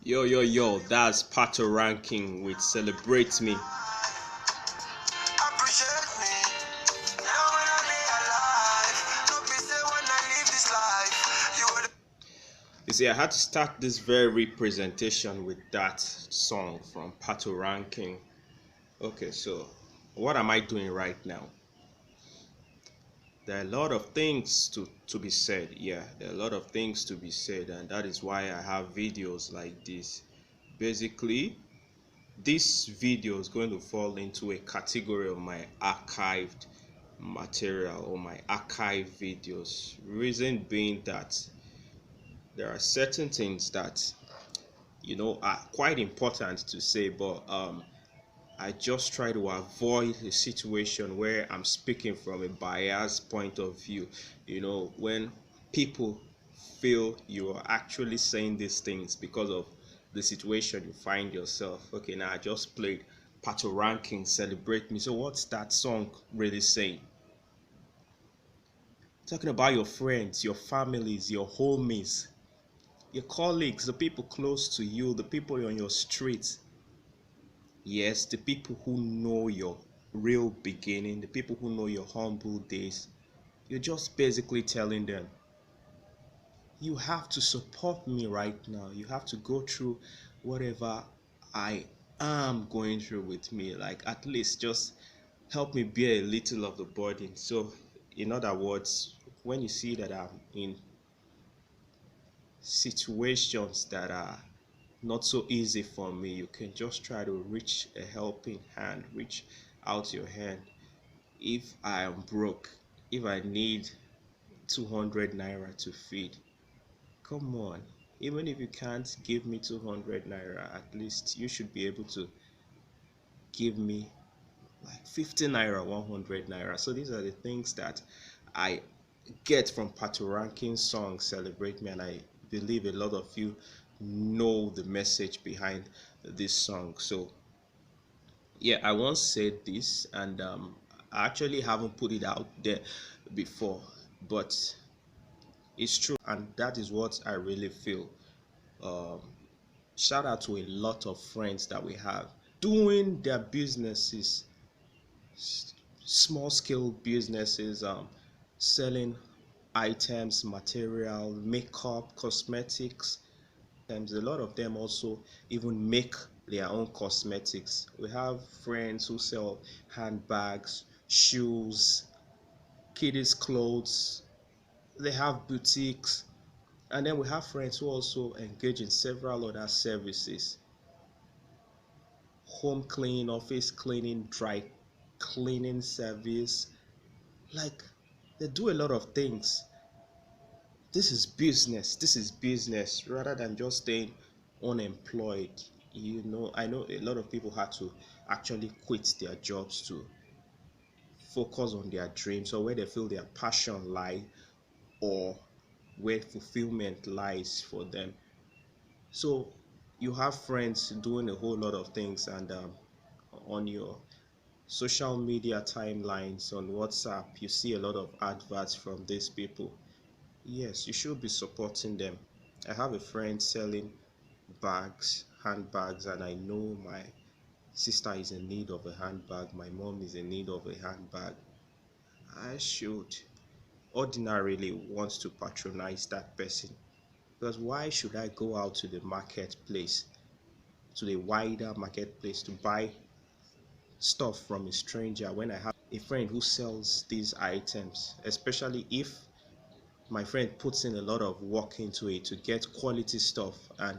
Yo, yo, yo, that's Pato Ranking with Celebrate Me. You see, I had to start this very presentation with that song from Pato Ranking. Okay, so what am I doing right now? There are a lot of things to be said. Yeah, there are a lot of things to be said, and that is why I have videos like this. Basically, this video is going to fall into a category of my archived material or my archive videos. Reason being that there are certain things that are quite important to say, but I just try to avoid a situation where I'm speaking from a biased point of view. When people feel you are actually saying these things because of the situation you find yourself. Okay, now I just played Pato Ranking, Celebrate Me. So what's that song really saying? Talking about your friends, your families, your homies, your colleagues, the people close to you, the people on your street. Yes, the people who know your real beginning, the people who know your humble days. You're just basically telling them, you have to support me right now. You have to go through whatever I am going through with me. Like, at least just help me bear a little of the burden. So, in other words, when you see that I'm in situations that are not so easy for me, you can just try to reach a helping hand, reach out your hand. If I am broke, if I need 200 naira to feed, come on, even if you can't give me 200 naira, at least you should be able to give me like 50 naira, 100 naira. So these are the things that I get from Pato Ranking's song Celebrate Me, and I believe a lot of you know the message behind this song. So yeah, I once said this, and I actually haven't put it out there before, but it's true, and that is what I really feel. um, Shout out to a lot of friends that we have doing their businesses, small scale businesses, selling items, material, makeup, cosmetics. And a lot of them also even make their own cosmetics. We have friends who sell handbags, shoes, kiddies clothes. They have boutiques. And then we have friends who also engage in several other services: home cleaning, office cleaning, dry cleaning service. Like, they do a lot of things. This is business. This is business rather than just staying unemployed. I know a lot of people had to actually quit their jobs to focus on their dreams, or where they feel their passion lie, or where fulfillment lies for them. So you have friends doing a whole lot of things, and on your social media timelines on WhatsApp, you see a lot of adverts from these people. Yes, you should be supporting them. I have a friend selling bags, handbags, and I know my sister is in need of a handbag, my mom is in need of a handbag. I should ordinarily want to patronize that person, because why should I go out to the marketplace, to the wider marketplace, to buy stuff from a stranger when I have a friend who sells these items, especially if my friend puts in a lot of work into it to get quality stuff and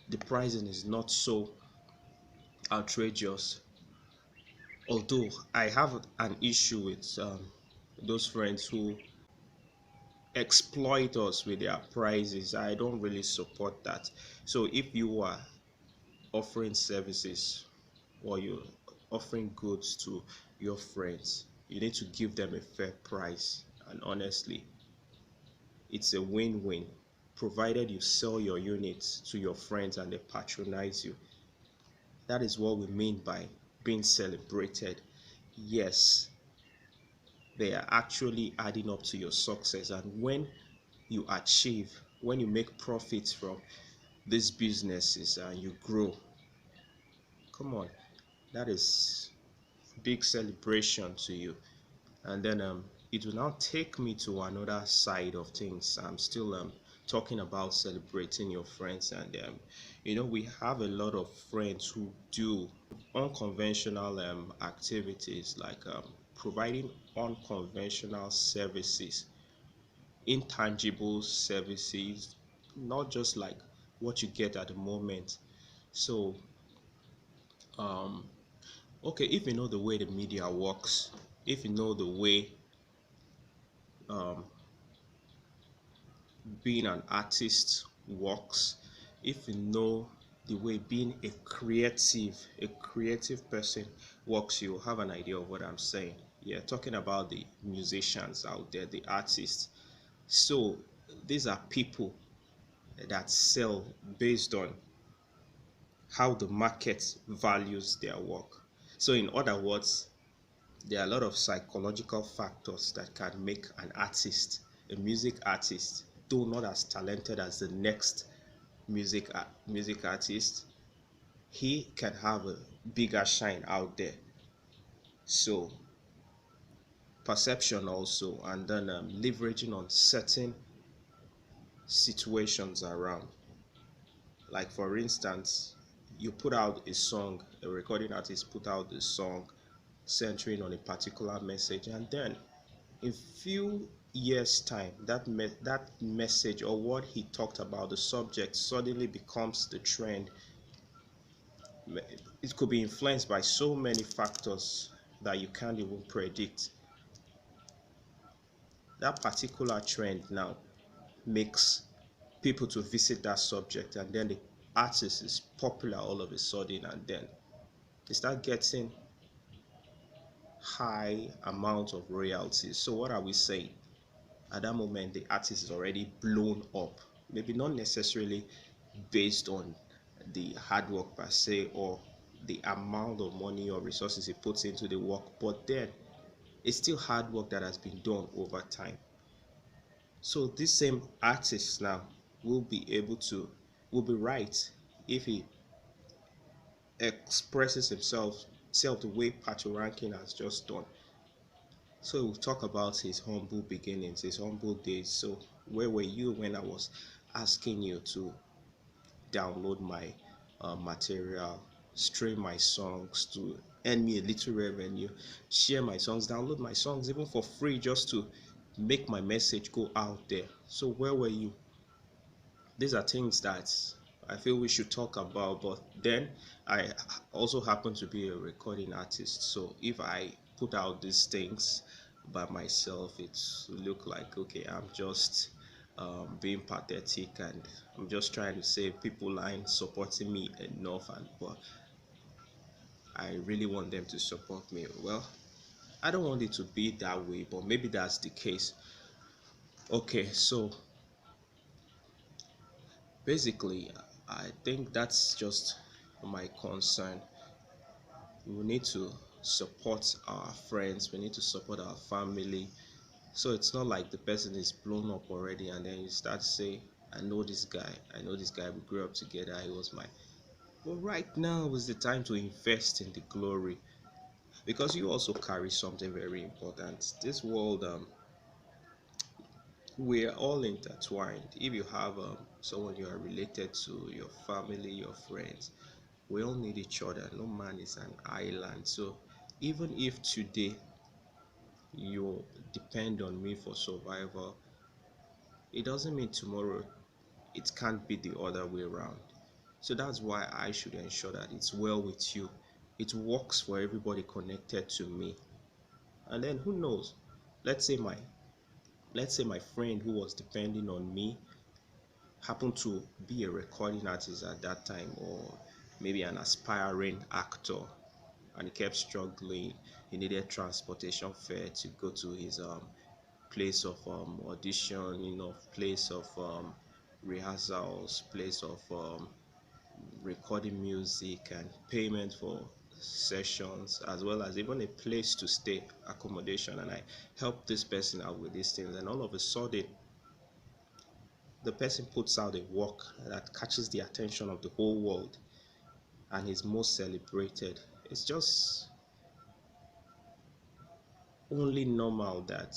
the pricing is not so outrageous. Although I have an issue with those friends who exploit us with their prices, I don't really support that. So if you are offering services, or you're offering goods to your friends, you need to give them a fair price. And honestly, it's a win-win. provided you sell your units to your friends and they patronize you. That is what we mean by being celebrated. Yes, they are actually adding up to your success. And when you achieve, when you make profits from these businesses and you grow, come on, that is big celebration to you. And then it will now take me to another side of things. I'm still talking about celebrating your friends, and we have a lot of friends who do unconventional activities, like providing unconventional services, intangible services, not just like what you get at the moment. So um okay, if you know the way the media works, if you know the way um being an artist works, if you know the way being a creative person works, you have an idea of what I'm saying. Yeah, talking about the musicians out there, the artists. So these are people that sell based on how the market values their work. So in other words, there are a lot of psychological factors that can make an artist, a music artist, though not as talented as the next music artist, he can have a bigger shine out there. So perception also, and then leveraging on certain situations around. Like for instance, you put out a song, a recording artist put out a song centering on a particular message, and then in few years time that message or what he talked about, the subject, suddenly becomes the trend. It could be influenced by so many factors that you can't even predict. That particular trend now makes people to visit that subject, and then the artist is popular all of a sudden, and then they start getting high amount of royalties. So what are we saying? At that moment, the artist is already blown up. Maybe not necessarily based on the hard work per se, or the amount of money or resources he puts into the work, but then it's still hard work that has been done over time. So this same artist now will be able to, will be right if he expresses himself the way Pato Rankin has just done. So we'll talk about his humble beginnings, his humble days. So where were you when I was asking you to download my material, stream my songs to earn me a little revenue, share my songs, download my songs even for free, just to make my message go out there? So where were you? These are things that I feel we should talk about. But then I also happen to be a recording artist, so if I put out these things by myself, it will look like, okay, I'm just being pathetic, and I'm just trying to say people aren't supporting me enough, and but I really want them to support me. Well, I don't want it to be that way, but maybe that's the case. Okay, so basically, I think that's just my concern. We need to support our friends, we need to support our family. So it's not like the person is blown up already, and then you start to say, I know this guy, we grew up together, he was my. But right now is the time to invest in the glory, because you also carry something very important. This world, we're all intertwined. If you have someone you are related to, your family, your friends, we all need each other. No man is an island. So even if today you depend on me for survival, it doesn't mean tomorrow it can't be the other way around. So that's why I should ensure that it's well with you, it works for everybody connected to me. And then who knows, let's say my let's say my friend who was depending on me happened to be a recording artist at that time, or maybe an aspiring actor, and he kept struggling. He needed transportation fare to go to his place of audition, place of rehearsals, place of recording music and payment for sessions, as well as even a place to stay, accommodation. And I help this person out with these things, and all of a sudden the person puts out a work that catches the attention of the whole world and is most celebrated. It's just only normal that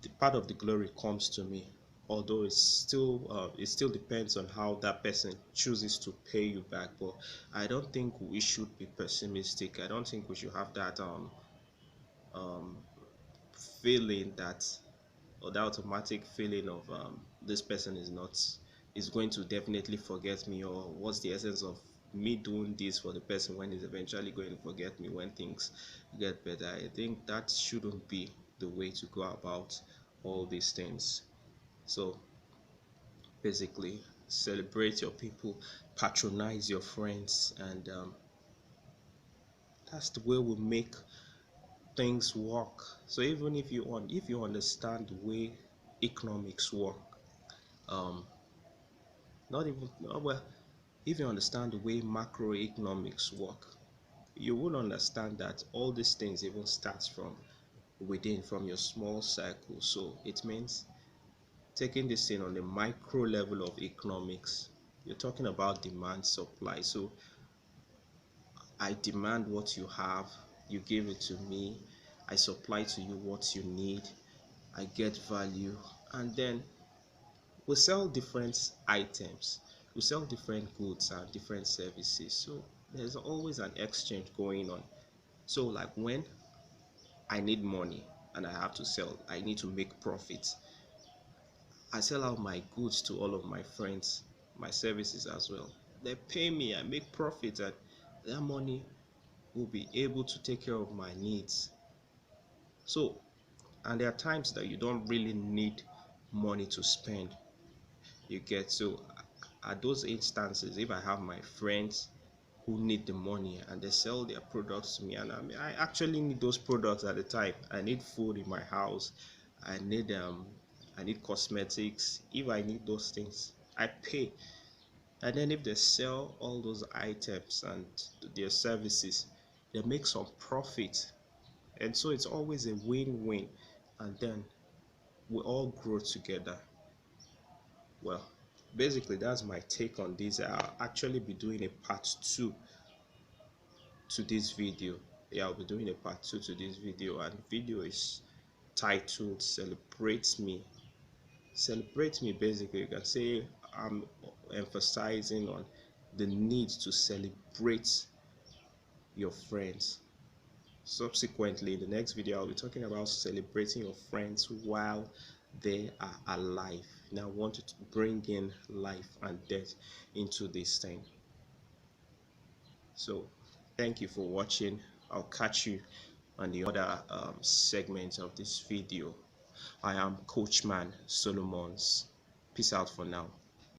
the part of the glory comes to me, although it still depends on how that person chooses to pay you back. But I don't think we should be pessimistic. I don't think we should have that um feeling that, or the automatic feeling of this person is going to definitely forget me, or what's the essence of me doing this for the person when he's eventually going to forget me when things get better. I think that shouldn't be the way to go about all these things. So basically, celebrate your people, patronize your friends, and that's the way we make things work. So even if you understand the way economics work, um not even well if you understand the way macroeconomics work, you will understand that all these things even starts from within, from your small circle. So it means taking this thing on the micro level of economics, you're talking about demand supply. So I demand what you have, you give it to me, I supply to you what you need, I get value, and then we sell different items, we sell different goods and different services. So there's always an exchange going on. So like when I need money and I have to sell, I need to make profit, I sell out my goods to all of my friends, my services as well. They pay me, I make profit, and that money will be able to take care of my needs. So, and there are times that you don't really need money to spend, you get. So at those instances, if I have my friends who need the money and they sell their products to me, and I actually need those products at the time, I need food in my house, i need um I need cosmetics, if I need those things, I pay. And then if they sell all those items and their services, they make some profit. And so it's always a win-win, and then we all grow together. Well, basically that's my take on this. I'll actually be doing a part 2 to this video. Yeah, I'll be doing a part 2 to this video, and video is titled Celebrate Me. Celebrate me, basically you can say I'm emphasizing on the need to celebrate your friends. Subsequently, in the next video, I'll be talking about celebrating your friends while they are alive. Now, I want to bring in life and death into this thing. So, thank you for watching. I'll catch you on the other segment of this video. I am Coachman Solomons. Peace out for now.